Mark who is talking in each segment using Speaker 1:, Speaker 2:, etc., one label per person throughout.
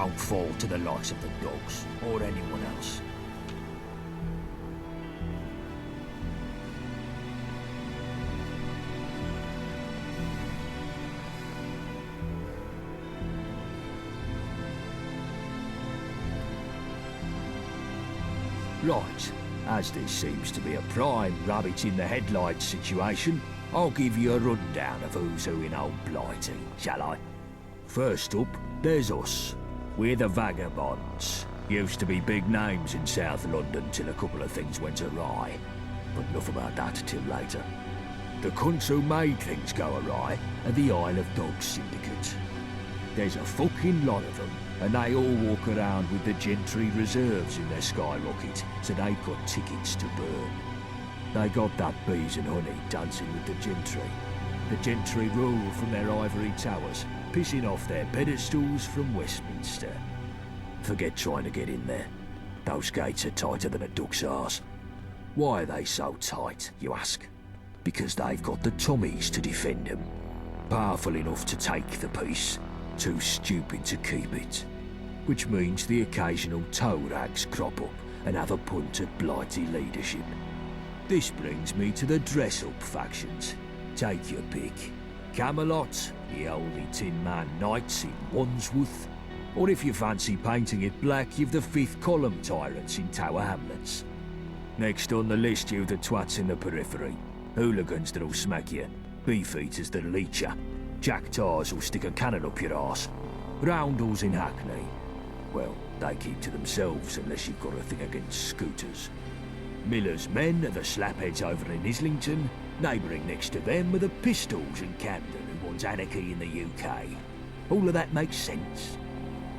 Speaker 1: won't fall to the likes of the dogs or anyone else. Right, as this seems to be a prime rabbit in the headlights situation, I'll give you a rundown of who's who in old Blighty, shall I? First up, there's us. We're the Vagabonds. Used to be big names in South London till a couple of things went awry. But enough about that till later. The cunts who made things go awry are the Isle of Dogs Syndicate. There's a fucking lot of them, and they all walk around with the gentry reserves in their skyrocket, so they've got tickets to burn. They got that bees and honey dancing with the gentry. The gentry rule from their ivory towers, pissing off their pedestals from Westminster. Forget trying to get in there. Those gates are tighter than a duck's arse. Why are they so tight, you ask? Because they've got the Tommies to defend them. Powerful enough to take the peace, too stupid to keep it. Which means the occasional toe rags crop up and have a punt at Blighty leadership. This brings me to the dress-up factions. Take your pick. Camelot, the Holy Tin Man Knights in Wandsworth, or if you fancy painting it black, you've the Fifth Column Tyrants in Tower Hamlets. Next on the list, you've the twats in the periphery. Hooligans that'll smack you, beefeaters that'll eat you, jack tars who'll stick a cannon up your arse, roundels in Hackney. Well, they keep to themselves unless you've got a thing against scooters. Miller's men are the slapheads over in Islington. Neighbouring next to them are the Pistols in Camden who want anarchy in the UK. All of that makes sense.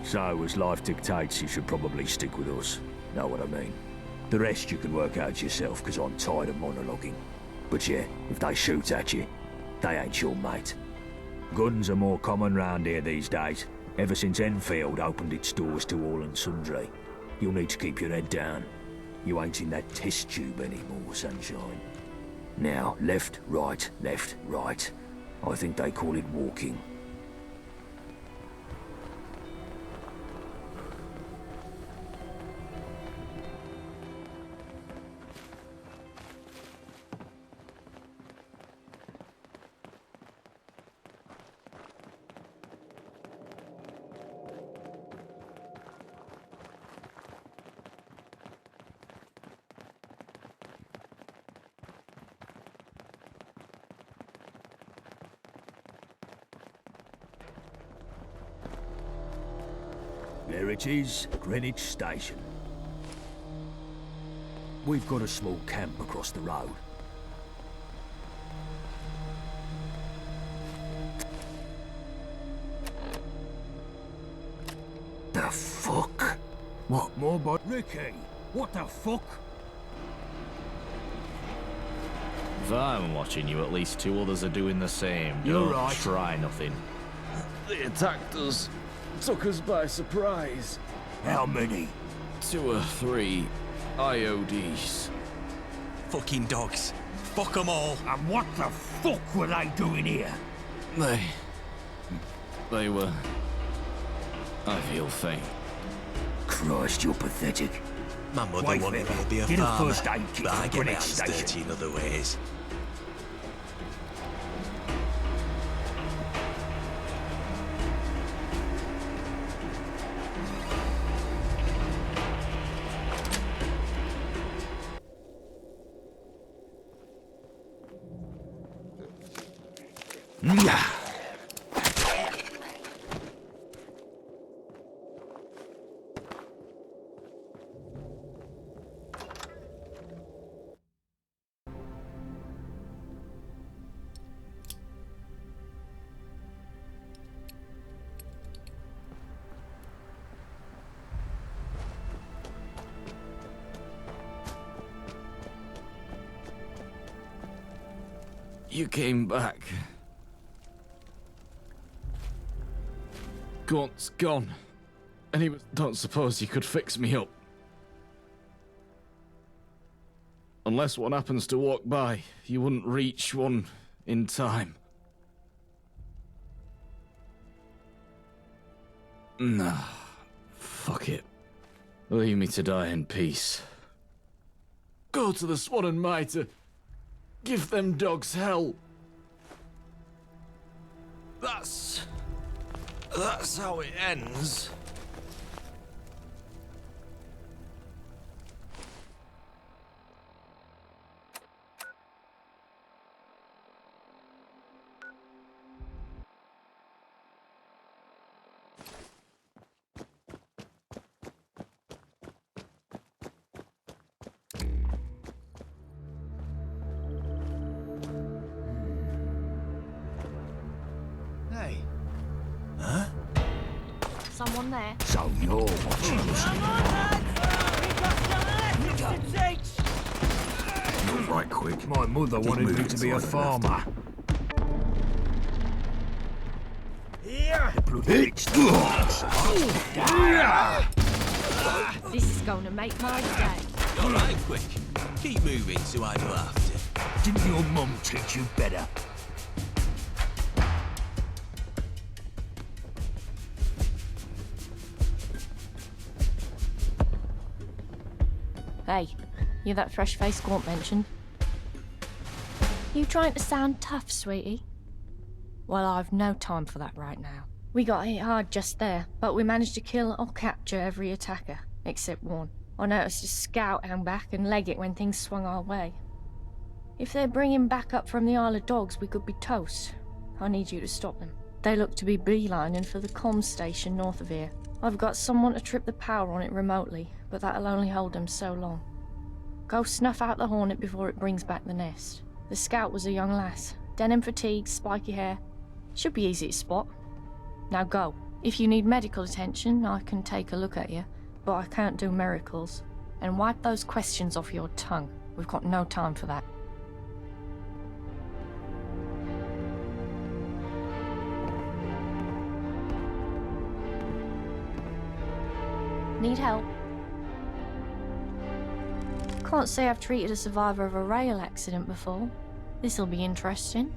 Speaker 1: So, as life dictates, you should probably stick with us. Know what I mean? The rest you can work out yourself, because I'm tired of monologuing. But yeah, if they shoot at you, they ain't your mate. Guns are more common round here these days, ever since Enfield opened its doors to all and sundry. You'll need to keep your head down. You ain't in that test tube anymore, sunshine. Now, left, right, left, right. I think they call it walking. There it is, Greenwich Station. We've got a small camp across the road. The fuck? What more but Ricky? What the fuck?
Speaker 2: If I'm watching you, at least two others are doing the same.
Speaker 1: You're
Speaker 2: Don't
Speaker 1: right.
Speaker 2: try nothing.
Speaker 3: They attacked us. Took us by surprise.
Speaker 1: How many?
Speaker 3: 2 or 3 IODs.
Speaker 4: Fucking dogs. Fuck them all.
Speaker 1: And what the fuck were they doing here?
Speaker 3: They were... I feel faint.
Speaker 1: Christ, you're pathetic.
Speaker 4: My mother
Speaker 1: Wait,
Speaker 4: wanted me to be a
Speaker 1: get a
Speaker 4: farmer,
Speaker 1: first aid kit
Speaker 4: but I
Speaker 1: for
Speaker 4: get my
Speaker 1: Greenwich
Speaker 4: hands
Speaker 1: Station.
Speaker 4: dirty in other ways.
Speaker 3: You came back. Gaunt's gone. And he was... Don't suppose he could fix me up. Unless one happens to walk by, you wouldn't reach one in time. No. Fuck it. Leave me to die in peace. Go to the Swan Mitre. Give them dogs hell.
Speaker 4: That's how it ends. Hey. Huh?
Speaker 5: Someone there?
Speaker 1: So you're watching us. Move right quick. My mother wanted me to be a farmer.
Speaker 4: Here!
Speaker 1: The bloody bitch.
Speaker 5: This is going to make my day.
Speaker 4: All right, quick. Keep moving so I don't have to.
Speaker 1: Didn't your mum teach you better?
Speaker 5: Hey, you that fresh-faced Gaunt mentioned? You trying to sound tough, sweetie? Well, I've no time for that right now. We got hit hard just there, but we managed to kill or capture every attacker, except one. I noticed a scout hang back and leg it when things swung our way. If they're bringing back up from the Isle of Dogs, we could be toast. I need you to stop them. They look to be beelining for the comms station north of here. I've got someone to trip the power on it remotely, but that'll only hold them so long. Go snuff out the Hornet before it brings back the nest. The scout was a young lass. Denim fatigues, spiky hair. Should be easy to spot. Now go. If you need medical attention, I can take a look at you, but I can't do miracles. And wipe those questions off your tongue. We've got no time for that. Need help? Can't say I've treated a survivor of a rail accident before. This'll be interesting.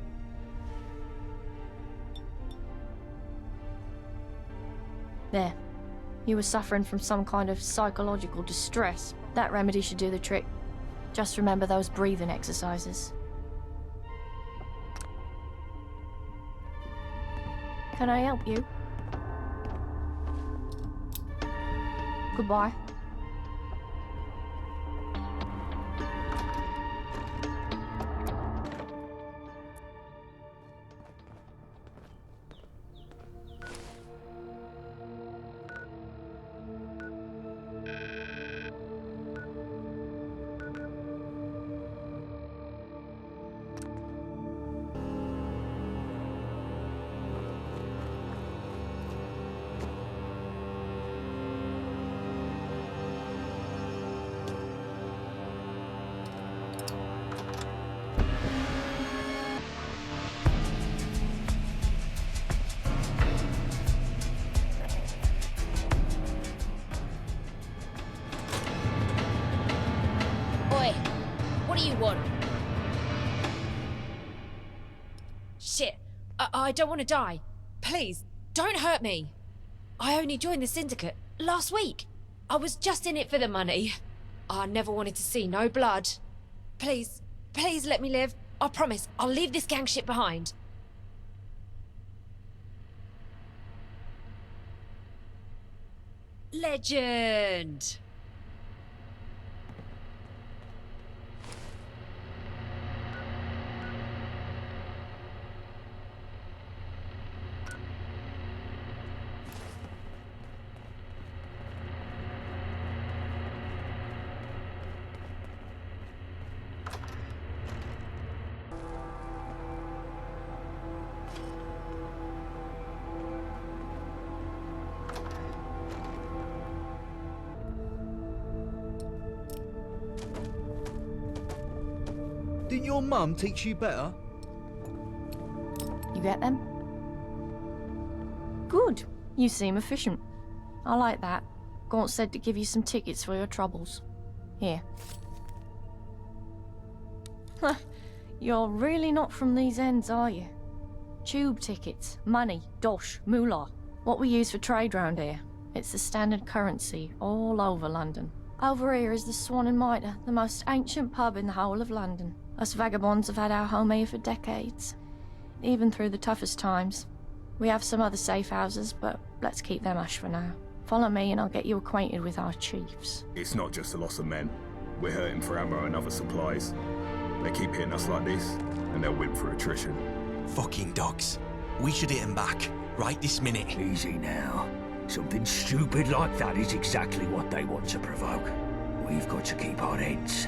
Speaker 5: There. You were suffering from some kind of psychological distress. That remedy should do the trick. Just remember those breathing exercises. Can I help you? Goodbye.
Speaker 6: What do you want? Shit, I don't want to die. Please, don't hurt me. I only joined the syndicate last week. I was just in it for the money. I never wanted to see no blood. Please, please let me live. I promise, I'll leave this gang shit behind. Legend!
Speaker 7: Didn't your mum teach you better?
Speaker 5: You get them? Good. You seem efficient. I like that. Gaunt said to give you some tickets for your troubles. Here. You're really not from these ends, are you? Tube tickets, money, dosh, moolah. What we use for trade round here. It's the standard currency all over London. Over here is the Swan Mitre, the most ancient pub in the whole of London. Us vagabonds have had our home here for decades, even through the toughest times. We have some other safe houses, but let's keep them hush for now. Follow me and I'll get you acquainted with our chiefs.
Speaker 8: It's not just a loss of men. We're hurting for ammo and other supplies. They keep hitting us like this, and they'll win for attrition.
Speaker 4: Fucking dogs. We should hit them back, right this minute.
Speaker 1: Easy now. Something stupid like that is exactly what they want to provoke. We've got to keep our heads.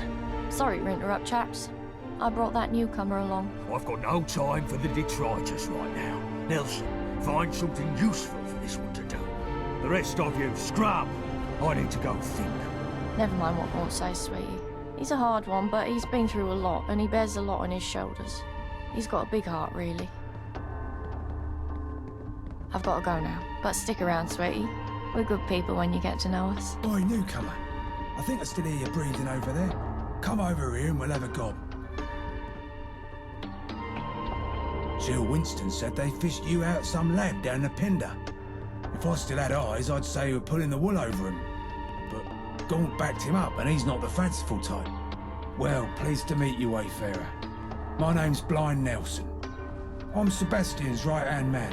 Speaker 5: Sorry to interrupt, chaps. I brought that newcomer along.
Speaker 1: I've got no time for the detritus right now. Nelson, find something useful for this one to do. The rest of you, scrub. I need to go think.
Speaker 5: Never mind what Gaunt says, sweetie. He's a hard one, but he's been through a lot, and he bears a lot on his shoulders. He's got a big heart, really. I've got to go now, but stick around, sweetie. We're good people when you get to know us.
Speaker 9: Oi, newcomer. I think I still hear you breathing over there. Come over here and we'll have a gob. Jill Winston said they fished you out some lad down the Pender. If I still had eyes, I'd say you were pulling the wool over him. But Gaunt backed him up, and he's not the fanciful type. Well, pleased to meet you, wayfarer. My name's Blind Nelson. I'm Sebastian's right-hand man,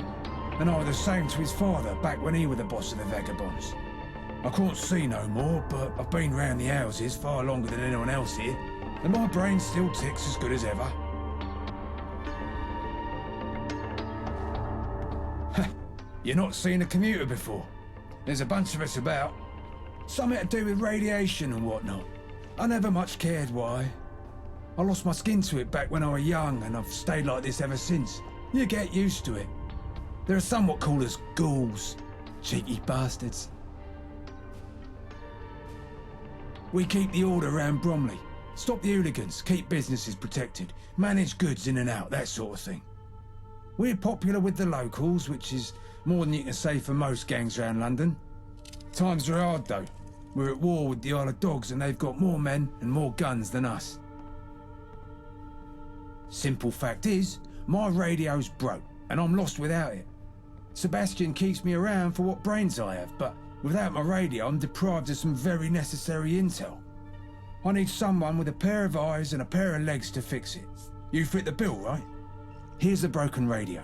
Speaker 9: and I was the same to his father back when he was the boss of the Vagabonds. I can't see no more, but I've been round the houses far longer than anyone else here, and my brain still ticks as good as ever. You're not seen a commuter before. There's a bunch of us about. Something to do with radiation and whatnot. I never much cared why. I lost my skin to it back when I was young, and I've stayed like this ever since. You get used to it. There are some what call us ghouls. Cheeky bastards. We keep the order around Bromley. Stop the hooligans, keep businesses protected, manage goods in and out, that sort of thing. We're popular with the locals, which is more than you can say for most gangs around London. Times are hard though. We're at war with the Isle of Dogs, and they've got more men and more guns than us. Simple fact is, my radio's broke, and I'm lost without it. Sebastian keeps me around for what brains I have, but without my radio, I'm deprived of some very necessary intel. I need someone with a pair of eyes and a pair of legs to fix it. You fit the bill, right? Here's the broken radio.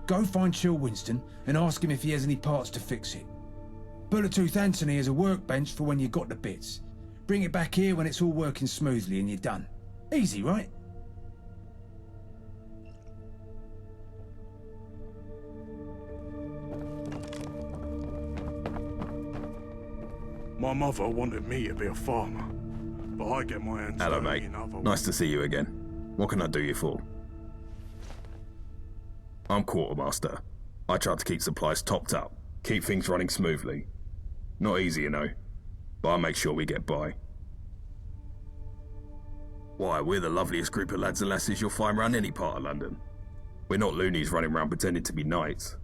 Speaker 9: Go find Chill Winston and ask him if he has any parts to fix it. Bullet-Tooth Anthony has a workbench for when you got the bits. Bring it back here when it's all working smoothly and you're done. Easy, right?
Speaker 10: My mother wanted me to be a farmer, but I get my hands
Speaker 8: Hello,
Speaker 10: dirty
Speaker 8: mate.
Speaker 10: in other
Speaker 8: Nice to see you again. What can I do you for? I'm quartermaster. I try to keep supplies topped up, keep things running smoothly. Not easy, you know, but I make sure we get by. Why, we're the loveliest group of lads and lasses you'll find around any part of London. We're not loonies running around pretending to be knights,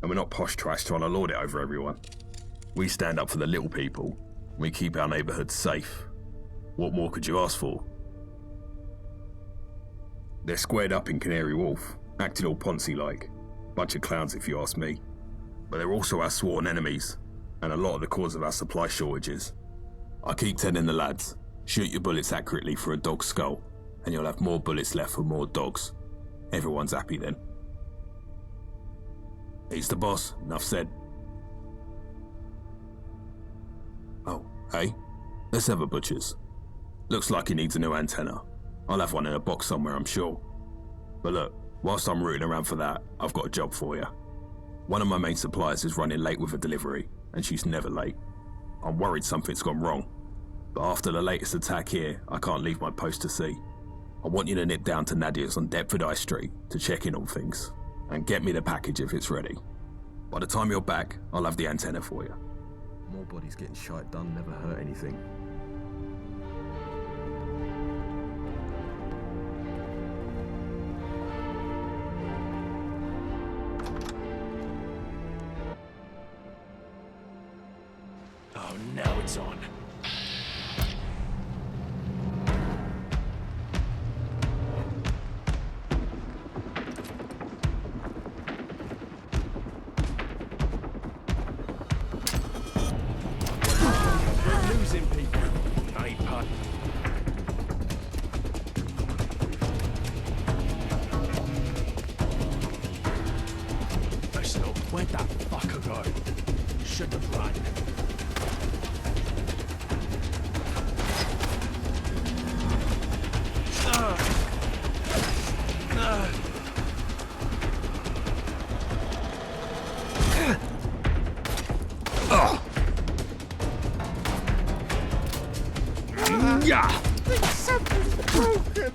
Speaker 8: and we're not posh trash trying to lord it over everyone. We stand up for the little people. We keep our neighbourhoods safe. What more could you ask for? They're squared up in Canary Wharf, acting all Ponzi-like. Bunch of clowns if you ask me. But they're also our sworn enemies, and a lot of the cause of our supply shortages. I keep telling the lads, shoot your bullets accurately for a dog's skull, and you'll have more bullets left for more dogs. Everyone's happy then. He's the boss, enough said. Oh, hey, let's have a butcher's. Looks like he needs a new antenna. I'll have one in a box somewhere, I'm sure. But look, whilst I'm rooting around for that, I've got a job for you. One of my main suppliers is running late with a delivery, and she's never late. I'm worried something's gone wrong. But after the latest attack here, I can't leave my post to see. I want you to nip down to Nadia's on Deptford High Street to check in on things, and get me the package if it's ready. By the time you're back, I'll have the antenna for you. More bodies getting shite done never hurt anything.
Speaker 3: Oh, now it's on.
Speaker 1: at the front.
Speaker 10: Yeah. Something's broken.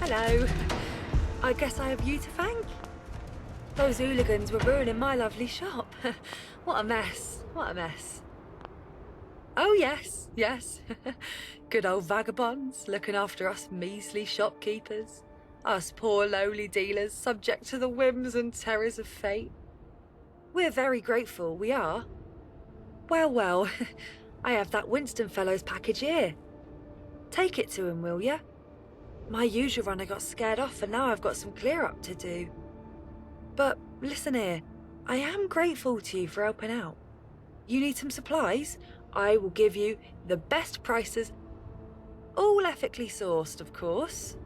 Speaker 11: Hello. I guess I have you to thank. Those hooligans were ruining my lovely shop. What a mess. What a mess. Oh, yes. Good old vagabonds looking after us measly shopkeepers. Us poor lowly dealers subject to the whims and terrors of fate. We're very grateful, we are. Well, I have that Winston fellow's package here. Take it to him, will ya? My usual runner got scared off and now I've got some clear up to do. But listen here, I am grateful to you for helping out. You need some supplies? I will give you the best prices, all ethically sourced, of course.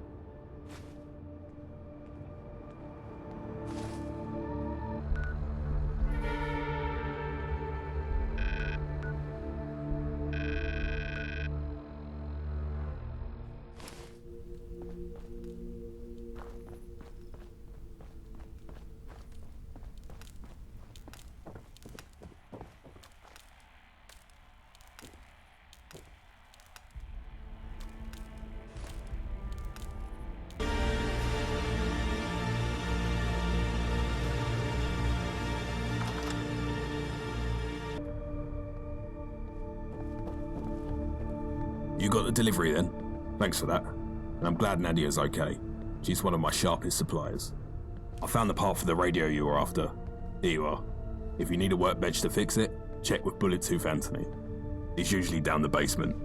Speaker 8: You got the delivery then? Thanks for that. And I'm glad Nadia's okay. She's one of my sharpest suppliers. I found the part for the radio you were after. Here you are. If you need a workbench to fix it, check with Bullet-Tooth Anthony. He's usually down the basement.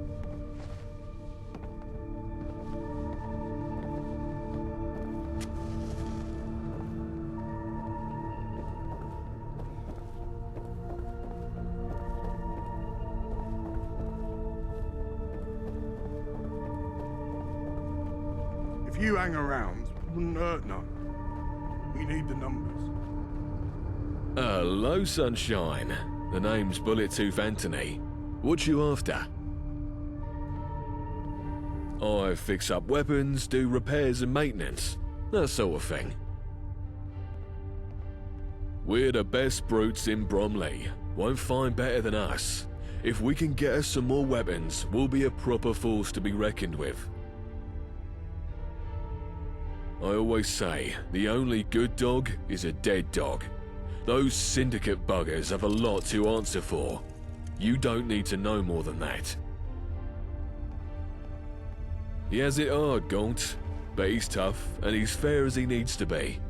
Speaker 10: If you hang around, it wouldn't hurt none. We need the numbers.
Speaker 12: Hello, Sunshine. The name's Bullet-Tooth Anthony. What you after? I fix up weapons, do repairs and maintenance, that sort of thing. We're the best brutes in Bromley. Won't find better than us. If we can get us some more weapons, we'll be a proper force to be reckoned with. I always say, the only good dog is a dead dog. Those syndicate buggers have a lot to answer for. You don't need to know more than that. He has it hard, Gaunt. but he's tough and he's fair as he needs to be.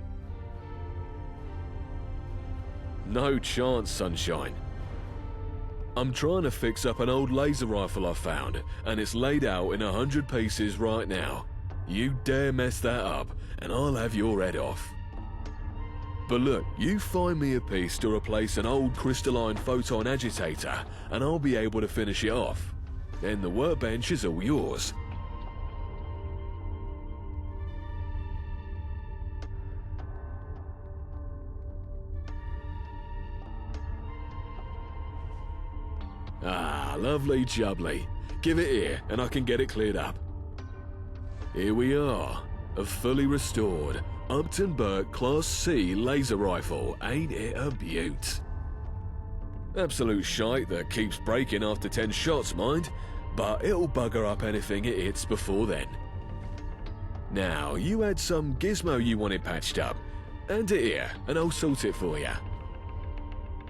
Speaker 12: No chance, sunshine. I'm trying to fix up an old laser rifle I found, and it's laid out in 100 pieces right now. You dare mess that up, and I'll have your head off. But look, you find me a piece to replace an old crystalline photon agitator, and I'll be able to finish it off. Then the workbench is all yours. Ah, lovely jubbly. Give it here, and I can get it cleared up. Here we are, a fully restored Upton Burke Class C laser rifle. Ain't it a beaut? Absolute shite that keeps breaking after 10 shots, mind, but it'll bugger up anything it hits before then. Now, you had some gizmo you wanted patched up. Hand it here, and I'll sort it for you.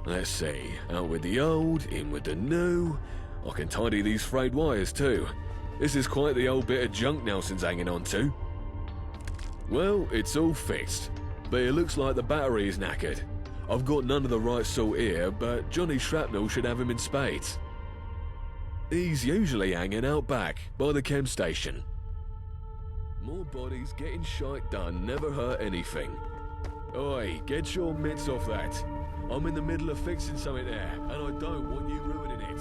Speaker 12: Let's see, out with the old, in with the new. I can tidy these frayed wires too. This is quite the old bit of junk Nelson's hanging on to. Well, it's all fixed, but it looks like the battery is knackered. I've got none of the right sort here, but Johnny Shrapnel should have him in spades. He's usually hanging out back, by the chem station. More bodies getting shite done never hurt anything. Oi, get your mitts off that. I'm in the middle of fixing something there, and I don't want you ruining it.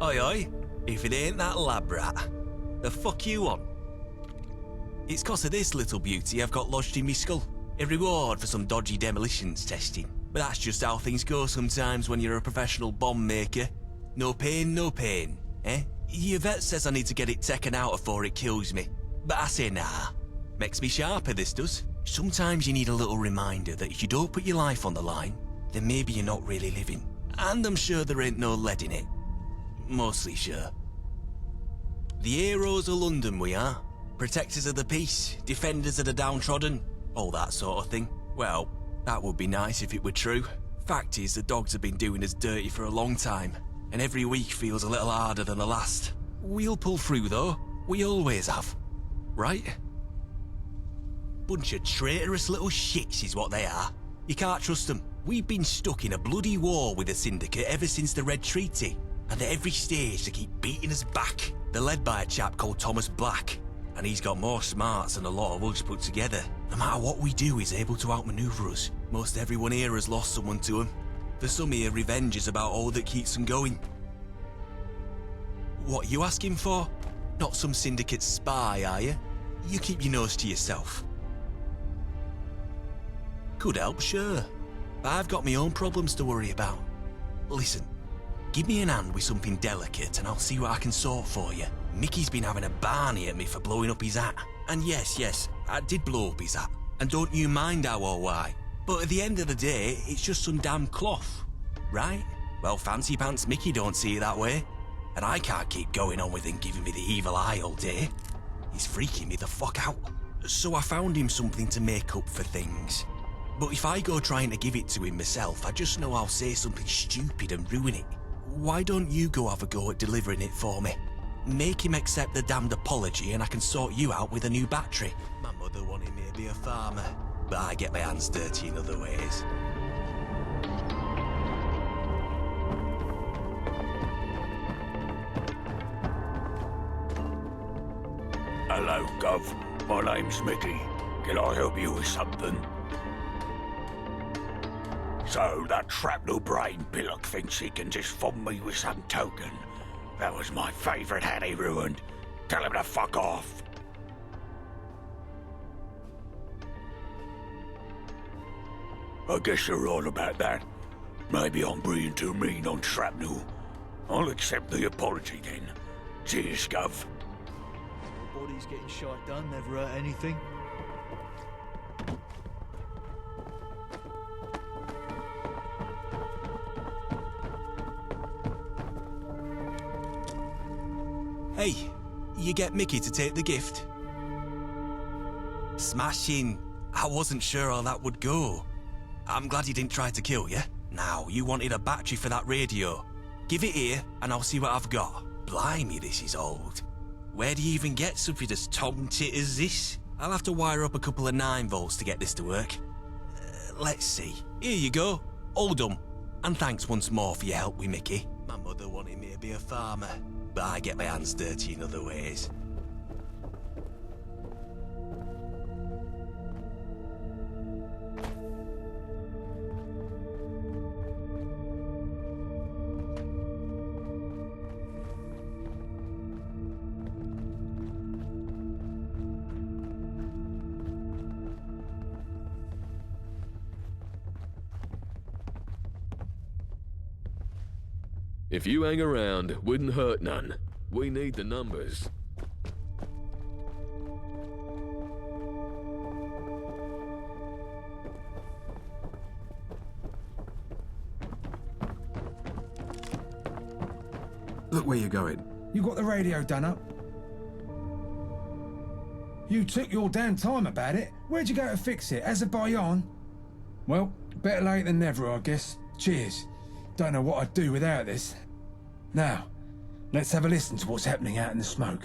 Speaker 4: Oi oi, if it ain't that lab rat, the fuck you on? It's 'cause of this little beauty I've got lodged in me skull. A reward for some dodgy demolitions testing. But that's just how things go sometimes when you're a professional bomb maker. No pain, eh? YVETTE says I need to get it taken out before it kills me. But I say nah. Makes me sharper, this does. Sometimes you need a little reminder that if you don't put your life on the line, then maybe you're not really living. And I'm sure there ain't no lead in it. Mostly sure. The heroes of London we are. Protectors of the peace, defenders of the downtrodden, all that sort of thing. Well, that would be nice if it were true. Fact is, the dogs have been doing us dirty for a long time, and every week feels a little harder than the last. We'll pull through though, we always have. Right? Bunch of traitorous little shits is what they are. You can't trust them. We've been stuck in a bloody war with the Syndicate ever since the Red Treaty, and at every stage they keep beating us back. They're led by a chap called Thomas Black, and he's got more smarts than a lot of us put together. No matter what we do, he's able to outmaneuver us. Most everyone here has lost someone to him. For some here, revenge is about all that keeps them going. What are you asking for? Not some Syndicate spy, are you? You keep your nose to yourself. Could help, sure. But I've got my own problems to worry about. Listen, give me an hand with something delicate and I'll see what I can sort for you. Mickey's been having a barney at me for blowing up his hat. And yes, I did blow up his hat. And don't you mind how or why. But at the end of the day, it's just some damn cloth. Right? Well, fancy pants Mickey don't see it that way. And I can't keep going on with him giving me the evil eye all day. He's freaking me the fuck out. So I found him something to make up for things. But if I go trying to give it to him myself, I just know I'll say something stupid and ruin it. Why don't you go have a go at delivering it for me? Make him accept the damned apology and I can sort you out with a new battery. My mother wanted me to be a farmer, but I get my hands dirty in other ways.
Speaker 1: Hello, Gov. My name's Mickey. Can I help you with something? So that shrapnel brain pillock thinks he can just fob me with some token. That was my favourite hat he ruined. Tell him to fuck off. I guess you're right about that. Maybe I'm being too mean on shrapnel. I'll accept the apology then. Cheers, Gov.
Speaker 7: Body's getting shot done, never hurt anything.
Speaker 4: Hey, you get Mickey to take the gift? Smashing. I wasn't sure how that would go. I'm glad he didn't try to kill you. Now, you wanted a battery for that radio. Give it here, and I'll see what I've got. Blimey, this is old. Where do you even get something as tom tit as this? I'll have to wire up a couple of 9 volts to get this to work. Let's see. Here you go. All done. And thanks once more for your help with Mickey. My mother wanted me to be a farmer, but I get my hands dirty in other ways.
Speaker 12: If you hang around, wouldn't hurt none. We need the numbers.
Speaker 8: Look where you're going.
Speaker 9: You got the radio done up? You took your damn time about it. Where'd you go to fix it? Azerbaijan? Well, better late than never, I guess. Cheers. Don't know what I'd do without this. Now, let's have a listen to what's happening out in the smoke.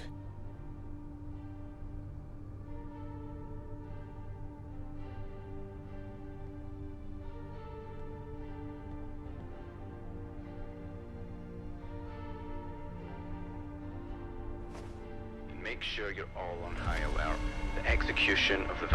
Speaker 13: Make sure you're all on high alert. The execution of the